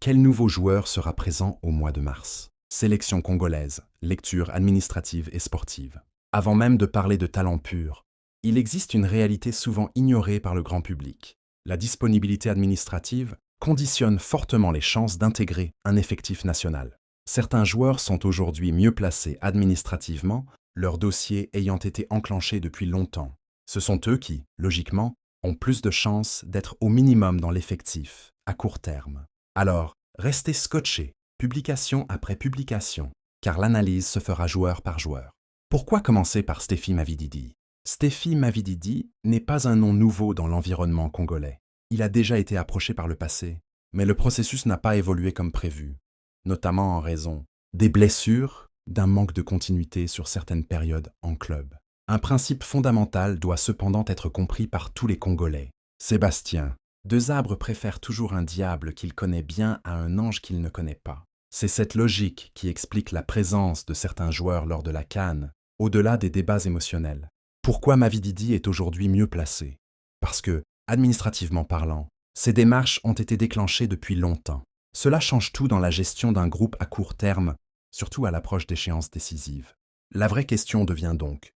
Quel nouveau joueur sera présent au mois de mars? Sélection congolaise, lecture administrative et sportive. Avant même de parler de talent pur, il existe une réalité souvent ignorée par le grand public. La disponibilité administrative conditionne fortement les chances d'intégrer un effectif national. Certains joueurs sont aujourd'hui mieux placés administrativement, leur dossier ayant été enclenché depuis longtemps. Ce sont eux qui, logiquement, ont plus de chances d'être au minimum dans l'effectif, à court terme. Alors, restez scotchés, publication après publication, car l'analyse se fera joueur par joueur. Pourquoi commencer par Stephy Mavididi? Stephy Mavididi n'est pas un nom nouveau dans l'environnement congolais. Il a déjà été approché par le passé, mais le processus n'a pas évolué comme prévu, notamment en raison des blessures, d'un manque de continuité sur certaines périodes en club. Un principe fondamental doit cependant être compris par tous les Congolais. Sébastien, deux arbres préfèrent toujours un diable qu'il connaît bien à un ange qu'il ne connaît pas. C'est cette logique qui explique la présence de certains joueurs lors de la CAN, au-delà des débats émotionnels. Pourquoi Mavididi est aujourd'hui mieux placé? Parce que, administrativement parlant, ces démarches ont été déclenchées depuis longtemps. Cela change tout dans la gestion d'un groupe à court terme, surtout à l'approche d'échéances décisives. La vraie question devient donc,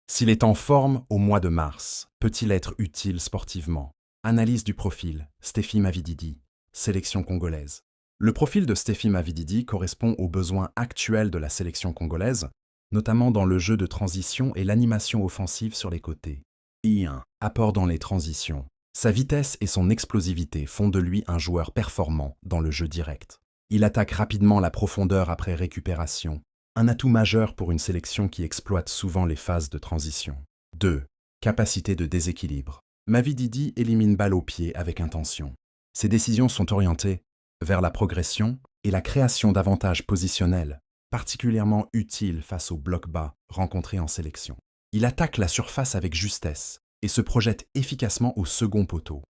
s'il est en forme au mois de mars, peut-il être utile sportivement? Analyse du profil, Stephy Mavididi, sélection congolaise. Le profil de Stephy Mavididi correspond aux besoins actuels de la sélection congolaise, notamment dans le jeu de transition et l'animation offensive sur les côtés. I1. Apport dans les transitions. Sa vitesse et son explosivité font de lui un joueur performant dans le jeu direct. Il attaque rapidement la profondeur après récupération, un atout majeur pour une sélection qui exploite souvent les phases de transition. 2. Capacité de déséquilibre. Mavididi élimine balle au pied avec intention. Ses décisions sont orientées vers la progression et la création d'avantages positionnels, particulièrement utiles face au bloc bas rencontré en sélection. Il attaque la surface avec justesse et se projette efficacement au second poteau.